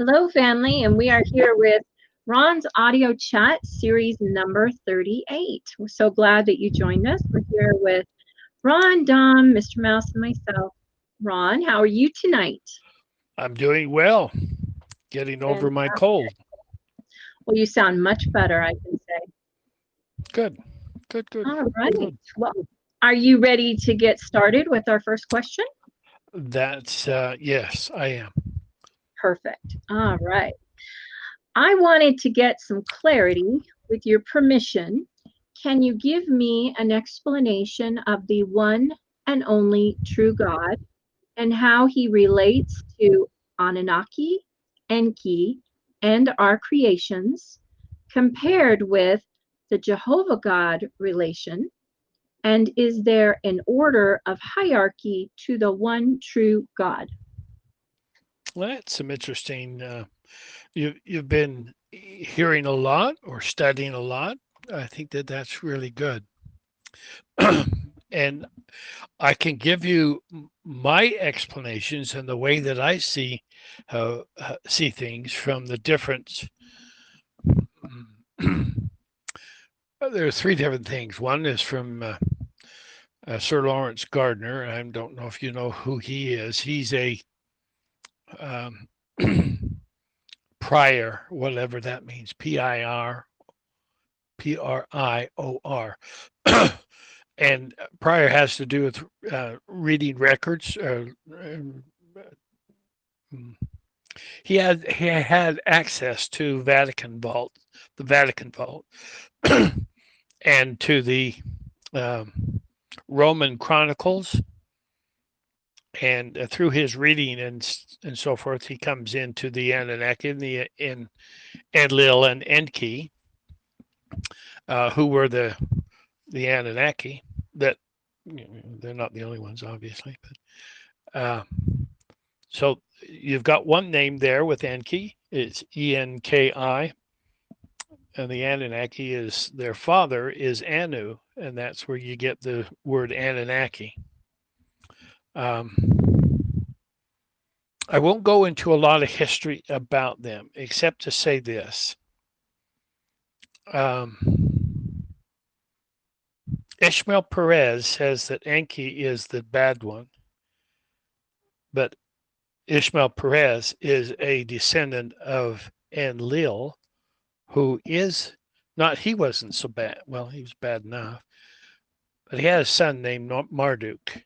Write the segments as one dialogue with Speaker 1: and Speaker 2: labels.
Speaker 1: Hello, family, and we are here with Ron's audio chat series number 38. We're so glad that you joined us. We're here with Ron, Dom, Mr. Mouse, and myself. Ron, how are you tonight?
Speaker 2: I'm doing well, getting over my
Speaker 1: Fantastic.
Speaker 2: cold.
Speaker 1: Well, you sound much better, I can say.
Speaker 2: Good, good, good,
Speaker 1: All right.
Speaker 2: good.
Speaker 1: Well, are you ready to get started with our first question?
Speaker 2: Yes, I am.
Speaker 1: Perfect. All right. I wanted to get some clarity with your permission. Can you give me an explanation of the one and only true God and how he relates to Anunnaki, Enki, and our creations compared with the Jehovah God relation? And is there an order of hierarchy to the one true God?
Speaker 2: Well, that's some interesting. You've been hearing a lot or studying a lot. I think that that's really good, and I can give you my explanations and the way that I see things from the different. There are three different things. One is from Sir Lawrence Gardner. I don't know if you know who he is. He's a um, prior, whatever that means, Prior. And prior has to do with reading records. He had access to the Vatican Vault, and to the um, Roman Chronicles, and through his reading and so forth, he comes into the Anunnaki in Enlil and Enki, who were the Anunnaki. That they're not the only ones, obviously, but so you've got one name there with Enki. It's Enki, and the Anunnaki is their father is Anu, and that's where you get the word Anunnaki. Um, I won't go into a lot of history about them, except to say this. Um, Ishmael Perez says that Enki is the bad one, but Ishmael Perez is a descendant of Enlil, who is not, he wasn't so bad. Well, he was bad enough, but he had a son named Marduk.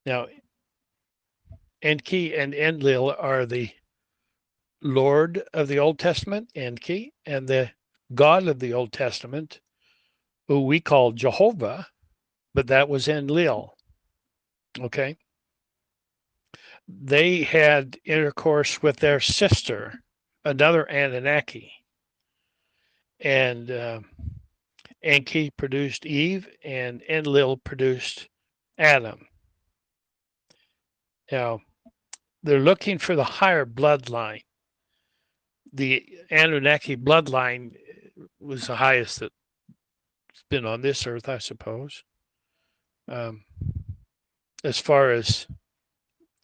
Speaker 2: Now, Enki and Enlil are the Lord of the Old Testament, Enki, and the God of the Old Testament, who we call Jehovah, but that was Enlil. Okay. They had intercourse with their sister, another Anunnaki, and Enki produced Eve, and Enlil produced Adam. Now, they're looking for the higher bloodline. The Anunnaki bloodline was the highest that's been on this earth, I suppose, um, as far as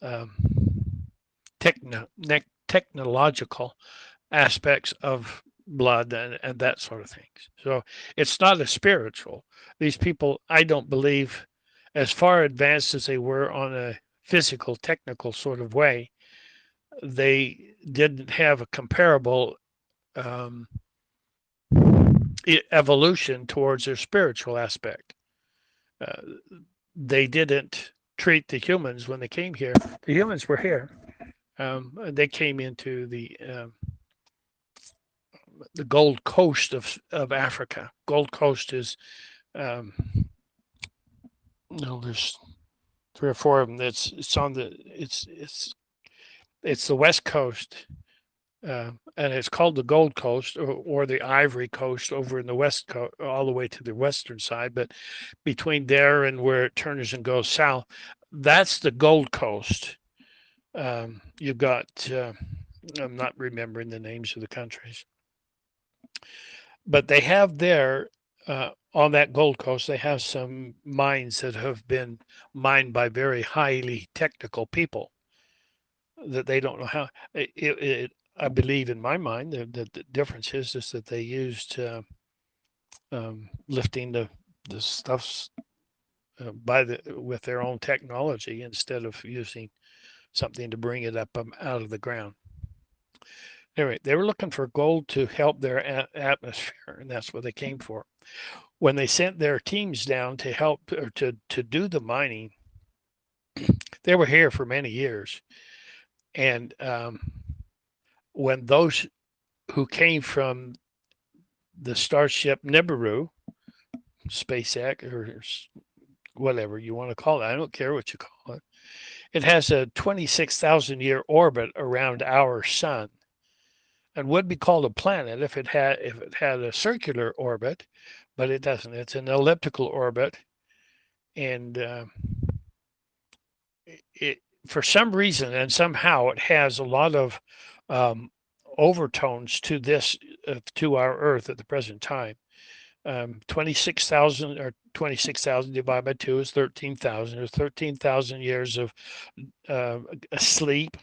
Speaker 2: um, techno- technological aspects of blood and that sort of things. So it's not a spiritual. These people, I don't believe, as far advanced as they were on a physical, technical sort of way, they didn't have a comparable um, evolution towards their spiritual aspect. Uh, they didn't treat the humans when they came here. The humans were here. They came into the Gold Coast of Africa. Gold Coast is um, no, there's three or four of them. It's on the it's the West Coast, and it's called the Gold Coast or the Ivory Coast over in the West Coast, all the way to the western side. But between there and where it turns and goes south, that's the Gold Coast. You've got I'm not remembering the names of the countries, but they have there on that Gold Coast, they have some mines that have been mined by very highly technical people. that they don't know how. I believe in my mind the difference is that they used lifting the stuffs with their own technology instead of using something to bring it up out of the ground. Anyway, they were looking for gold to help their atmosphere, and that's what they came for. When they sent their teams down to help or to do the mining, they were here for many years. And when those who came from the starship Nibiru, SpaceX, or whatever you want to call it, I don't care what you call it, it has a 26,000-year orbit around our sun and would be called a planet if it had a circular orbit, but it doesn't. It's an elliptical orbit, and it for some reason and somehow it has a lot of um, overtones to this to our Earth at the present time. 26,000 or 26,000 divided by 2 is 13,000. There's 13,000 years of asleep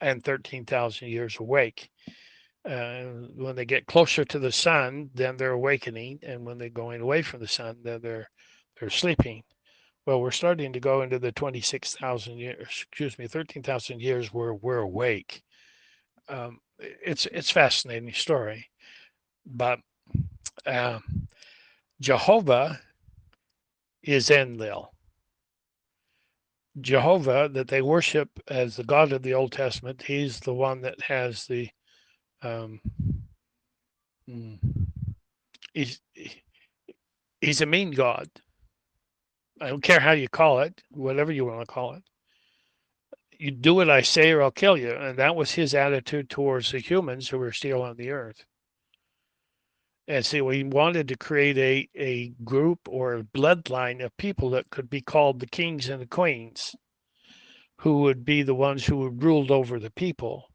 Speaker 2: and 13,000 years awake. When they get closer to the sun, then they're awakening, and when they're going away from the sun, then they're sleeping. Well, we're starting to go into the 26,000 years, excuse me, 13,000 years where we're awake. It's fascinating story, but Jehovah is Enlil. Jehovah that they worship as the God of the Old Testament, he's the one that has the um, he's he's a mean God. I don't care how you call it, whatever you want to call it. You do what I say or I'll kill you. And that was his attitude towards the humans who were still on the earth. And so we wanted to create a group or a bloodline of people that could be called the kings and the queens, who would be the ones who ruled over the people.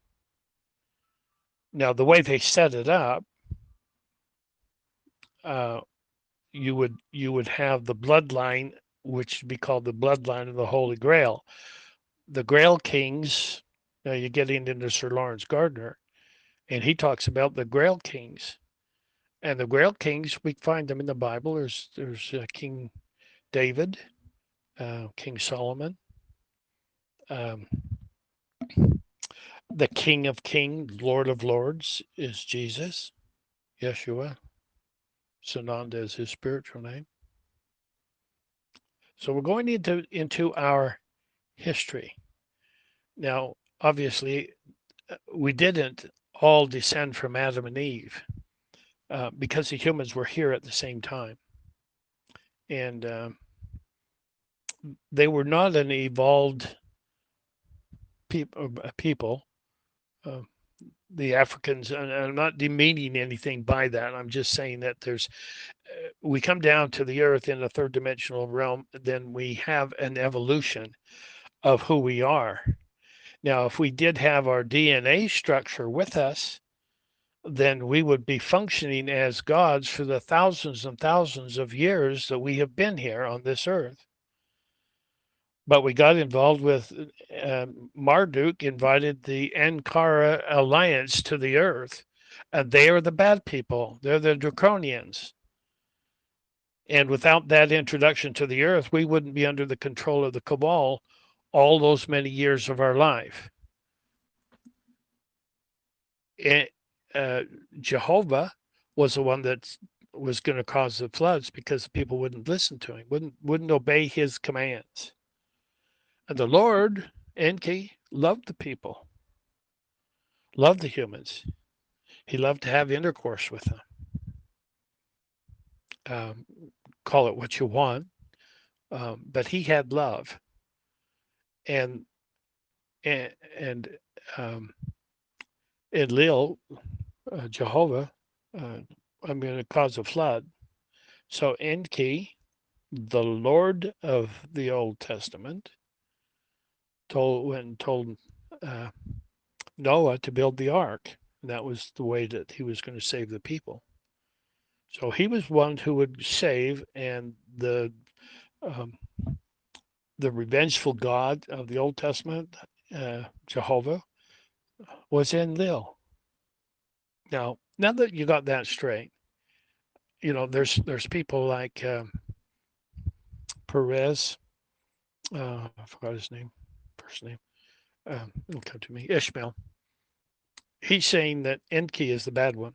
Speaker 2: Now, the way they set it up, you would have the bloodline, which would be called the bloodline of the Holy Grail. The Grail Kings, now you're getting into Sir Lawrence Gardner, and he talks about the Grail Kings. And the Grail Kings, we find them in the Bible. There's King David, King Solomon, um, the King of Kings, Lord of Lords is Jesus, Yeshua. Sananda is his spiritual name. So we're going into our history. Now, obviously, we didn't all descend from Adam and Eve because the humans were here at the same time. And they were not an evolved people. The Africans, and I'm not demeaning anything by that. I'm just saying that we come down to the earth in the third dimensional realm, then we have an evolution of who we are. Now, if we did have our DNA structure with us, then we would be functioning as gods for the thousands and thousands of years that we have been here on this earth. But we got involved with Marduk invited the Ankara alliance to the earth, and they are the bad people. They're the draconians. And without that introduction to the earth, we wouldn't be under the control of the cabal all those many years of our life. Jehovah was the one that was going to cause the floods because people wouldn't listen to him, wouldn't obey his commands. And the Lord, Enki, loved the people, loved the humans. He loved to have intercourse with them. Call it what you want, but he had love. And Enlil, Jehovah, I'm going to cause a flood. So Enki, the Lord of the Old Testament, told Noah to build the ark. And that was the way that he was going to save the people. So he was one who would save, and the revengeful God of the Old Testament, Jehovah was Enlil. Now that you got that straight, there's people like Perez. I forgot his name, first name. It'll come to me. Ishmael. He's saying that Enki is the bad one.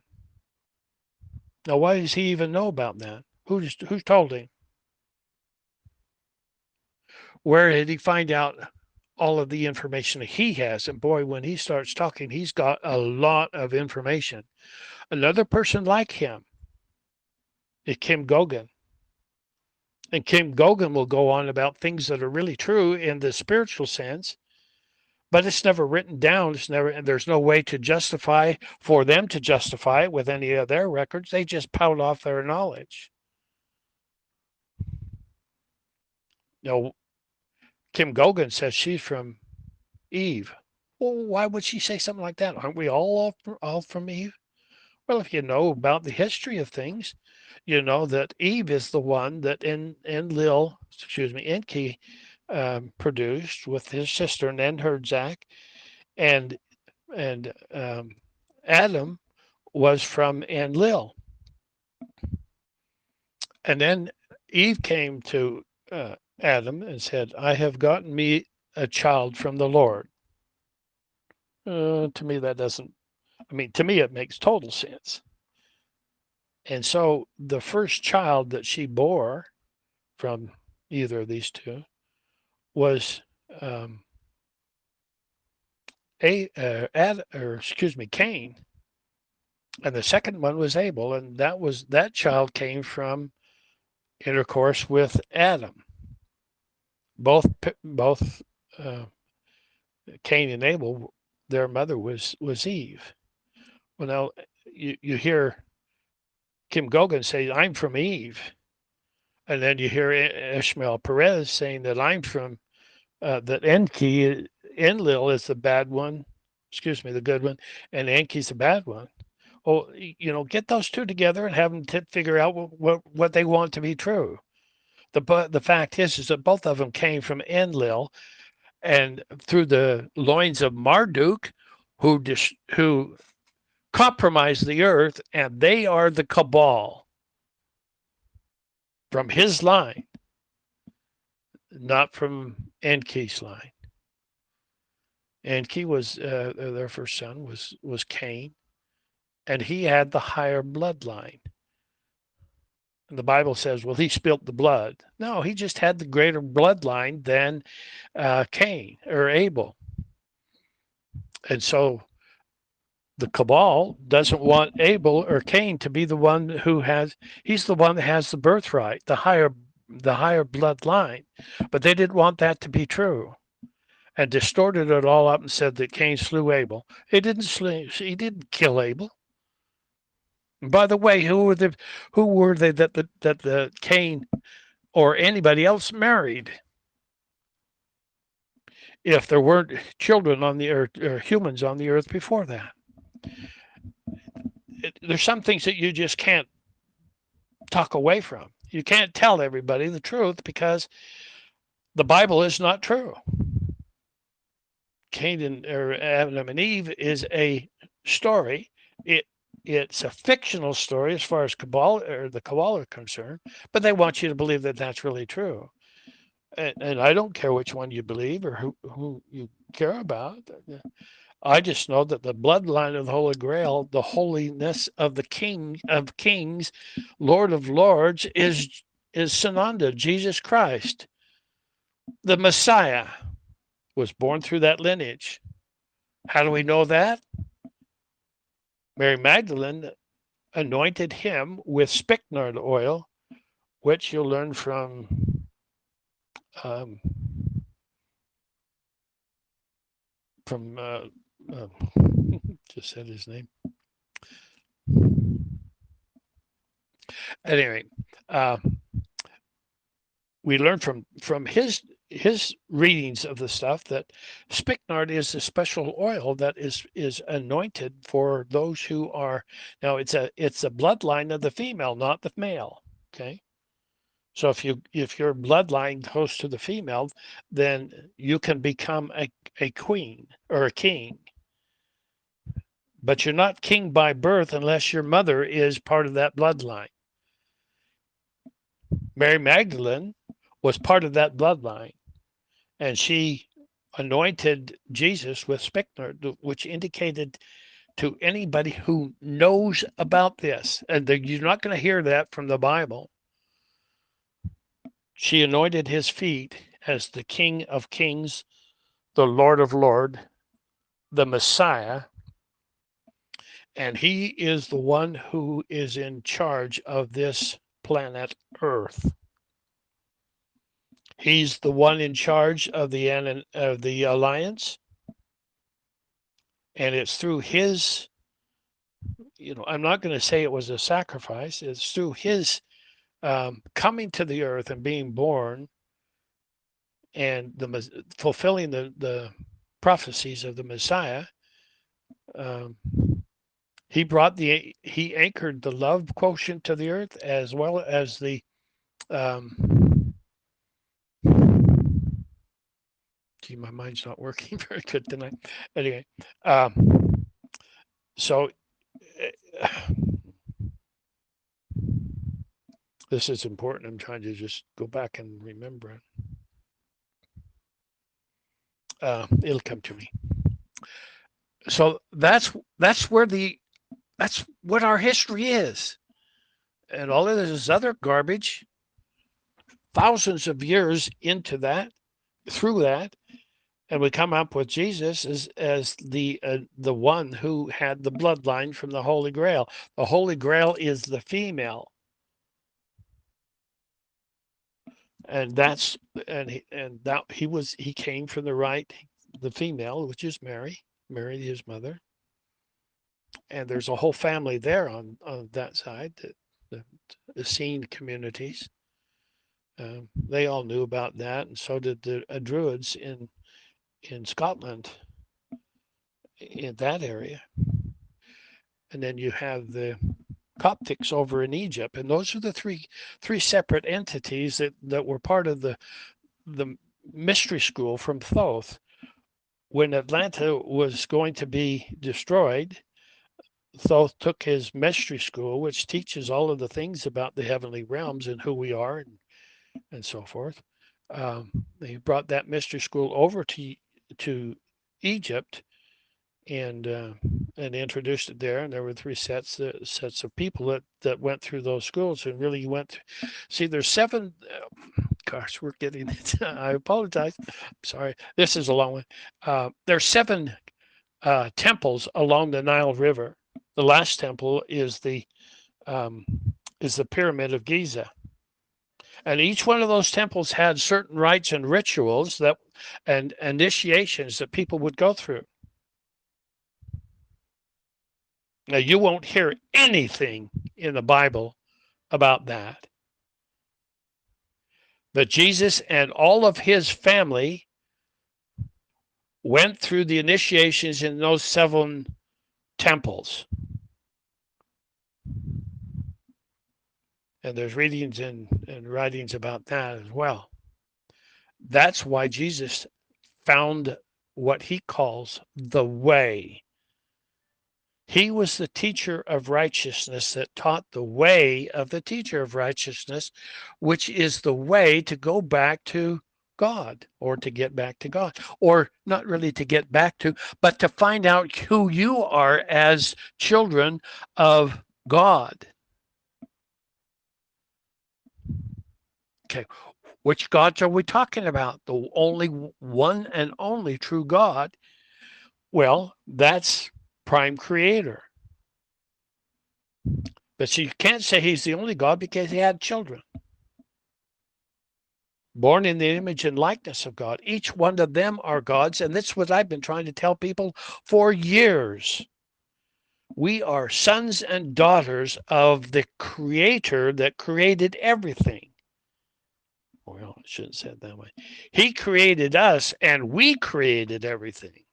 Speaker 2: Now, why does he even know about that? Who's told him? Where did he find out all of the information that he has? And boy, when he starts talking, he's got a lot of information. Another person like him is Kim Gogan. And Kim Gogan will go on about things that are really true in the spiritual sense, but it's never written down. And there's no way to justify for them to justify it with any of their records. They just pout off their knowledge. Kim Gogan says she's from Eve. Well, why would she say something like that? Aren't we all from Eve? Well, if you know about the history of things, you know that Eve is the one that Enki produced with his sister Nenherdzack, and Adam was from Enlil. And then Eve came to Adam and said, I have gotten me a child from the Lord. To me, to me, it makes total sense. And so the first child that she bore from either of these two was Cain, and the second one was Abel, and that child came from intercourse with Adam. Both Cain and Abel, their mother was Eve. Well, now you hear Kim Gogan say, I'm from Eve. And then you hear Ishmael Perez saying that I'm from, that Enlil is the bad one, the good one, and Enki's the bad one. Well, get those two together and have them figure out what they want to be true. The fact is that both of them came from Enlil, and through the loins of Marduk, who compromised the earth, and they are the cabal from his line, not from Enki's line. Enki was their first son was Cain, and he had the higher bloodline. And the Bible says, well, he spilt the blood. No, he just had the greater bloodline than Cain or Abel. And so the cabal doesn't want Abel or Cain to be the one he's the one that has the birthright, the higher bloodline. But they didn't want that to be true, and distorted it all up and said that Cain slew Abel. He didn't kill Abel. And by the way, who were they that the Cain or anybody else married? If there weren't children on the earth or humans on the earth before that. There's some things that you just can't talk away from. You can't tell everybody the truth because the Bible is not true. Adam and Eve is a story. It's a fictional story as far as the cabal are concerned, but they want you to believe that that's really true. And I don't care which one you believe or who you care about. I just know that the bloodline of the Holy Grail, the holiness of the King of Kings, Lord of Lords, is Sananda, Jesus Christ. The Messiah was born through that lineage. How do we know that? Mary Magdalene anointed him with spikenard oil, which you'll learn from just said his name. Anyway, we learned from his readings of the stuff that spikenard is a special oil that is anointed for those who are, now it's a bloodline of the female, not the male. Okay. So if your bloodline goes to the female, then you can become a queen or a king. But you're not king by birth unless your mother is part of that bloodline. Mary Magdalene was part of that bloodline, and she anointed Jesus with spikenard, which indicated to anybody who knows about this, and you're not going to hear that from the Bible. She anointed his feet as the King of Kings, the Lord of Lords, the Messiah, and he is the one who is in charge of this planet Earth. He's the one in charge of the alliance, and it's through his, I'm not going to say it was a sacrifice. It's through his coming to the earth and being born and fulfilling the prophecies of the Messiah. He anchored the love quotient to the earth, as well as the gee, my mind's not working very good tonight. Anyway, so this is important. I'm trying to just go back and remember it. It'll come to me. So that's what our history is, and all of this other garbage. Thousands of years into that, through that, and we come up with Jesus as the one who had the bloodline from the Holy Grail. The Holy Grail is the female, and he came from the female, which is Mary his mother, and there's a whole family there on that side, the Essene communities. They all knew about that, and so did the Druids in Scotland, in that area. And then you have the Coptics over in Egypt, and those are the three separate entities that were part of the mystery school from Thoth. When Atlanta was going to be destroyed, Thoth took his mystery school, which teaches all of the things about the heavenly realms and who we are and so forth. He brought that mystery school over to Egypt and introduced it there. And there were three sets of people that went through those schools and really see, there's seven. Gosh, we're getting it. I apologize. Sorry. This is a long one. There's seven temples along the Nile River. The last temple is the Pyramid of Giza. And each one of those temples had certain rites and rituals and initiations that people would go through. Now, you won't hear anything in the Bible about that. But Jesus and all of his family went through the initiations in those seven temples. And there's readings and writings about that as well. That's why Jesus found what he calls the way. He was the teacher of righteousness that taught the way of the teacher of righteousness, which is the way to go back to God, or to get back to God, or not really to get back to, but to find out who you are as children of God. Okay, which gods are we talking about? The only one and only true God. Well, that's prime creator. But you can't say he's the only God because he had children. Born in the image and likeness of God. Each one of them are gods, and that's what I've been trying to tell people for years. We are sons and daughters of the creator that created everything. Well, I shouldn't say it that way. He created us, and we created everything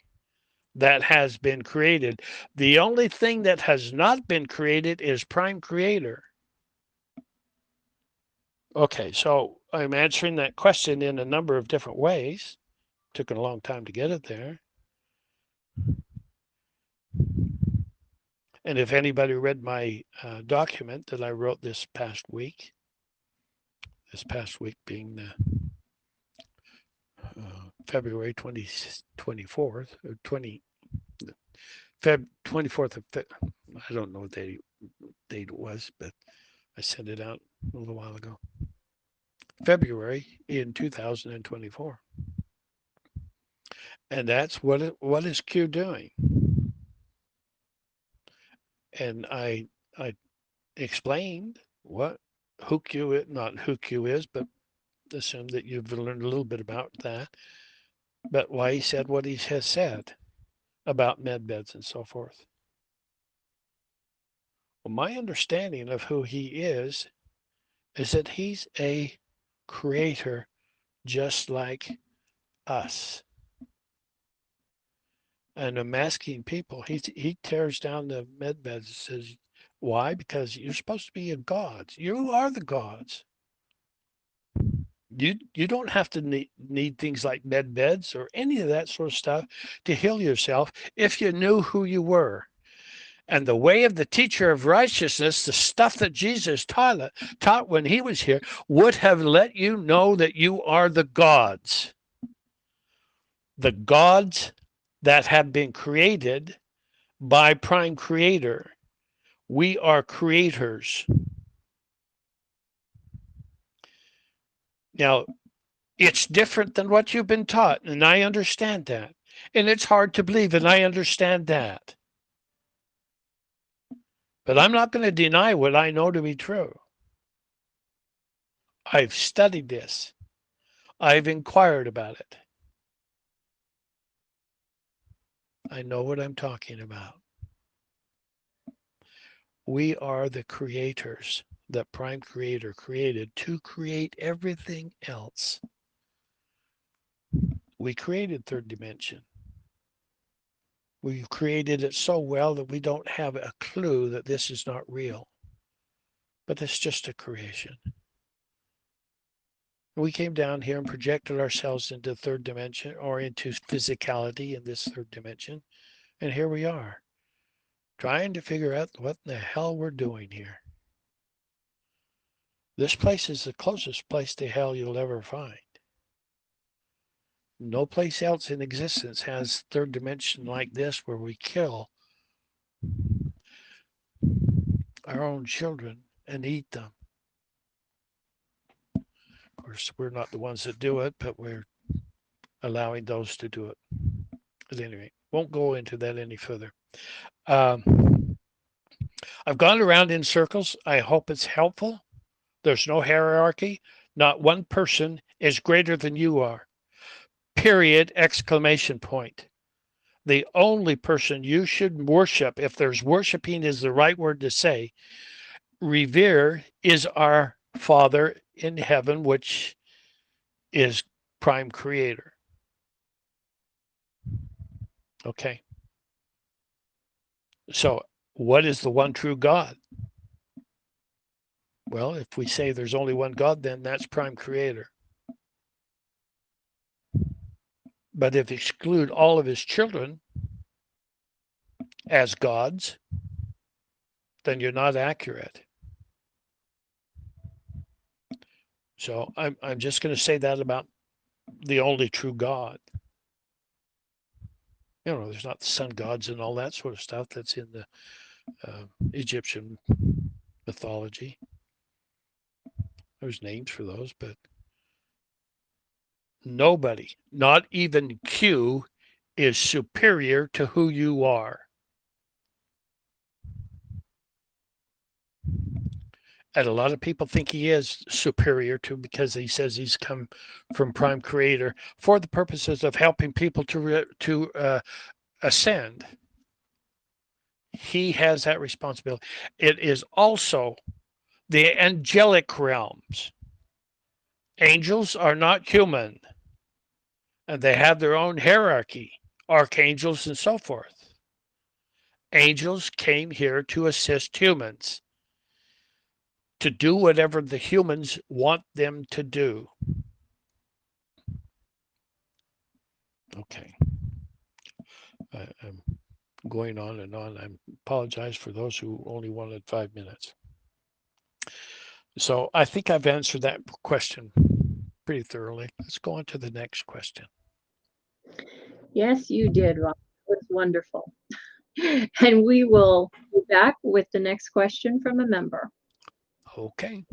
Speaker 2: that has been created. The only thing that has not been created is prime creator. Okay, so I'm answering that question in a number of different ways. Took a long time to get it there. And if anybody read my document that I wrote this past week being the February 24th, or 24th of I don't know what date it was, but I sent it out a little while ago. February in 2024. And that's what is Q doing? And I explained who Q is, not who Q is, but assume that you've learned a little bit about that, but why he said what he has said about med beds and so forth. Well, my understanding of who he is that he's a creator just like us. And I'm asking people, he tears down the med beds and says, why? Because you're supposed to be a gods. You are the gods. You don't have to need things like med beds or any of that sort of stuff to heal yourself if you knew who you were. And the way of the teacher of righteousness, the stuff that Jesus taught when he was here, would have let you know that you are the gods. The gods that have been created by Prime Creator. We are creators. Now, it's different than what you've been taught, and I understand that. And it's hard to believe, and I understand that. But I'm not going to deny what I know to be true. I've studied this. I've inquired about it. I know what I'm talking about. We are the creators that Prime Creator created to create everything else. We created third dimension. We've created it so well that we don't have a clue that this is not real. But it's just a creation. We came down here and projected ourselves into third dimension or into physicality in this third dimension. And here we are, trying to figure out what the hell we're doing here. This place is the closest place to hell you'll ever find. No place else in existence has third dimension like this where we kill our own children and eat them. Of course, we're not the ones that do it, but we're allowing those to do it. At any rate, won't go into that any further. I've gone around in circles. I hope it's helpful. There's no hierarchy. Not one person is greater than you are. Period, exclamation point. The only person you should worship, if there's worshiping is the right word to say, revere, is our Father in heaven, which is Prime Creator. Okay. So, what is the one true God? Well, if we say there's only one God, then that's Prime Creator. But if you exclude all of his children as gods, then you're not accurate. So I'm just going to say that about the only true God. You know, there's not the sun gods and all that sort of stuff that's in the Egyptian mythology. There's names for those, but nobody, not even Q, is superior to who you are. And a lot of people think he is superior to because he says he's come from Prime Creator for the purposes of helping people to ascend. He has that responsibility. It is also the angelic realms. Angels are not human, and they have their own hierarchy, archangels and so forth. Angels came here to assist humans. to do whatever the humans want them to do. Okay. I'm going on and on. I apologize for those who only wanted 5 minutes. So I think I've answered that question pretty thoroughly. Let's go on to the next question.
Speaker 1: Yes, you did, Ron. It was wonderful. And we will be back with the next question from a member.
Speaker 2: Okay.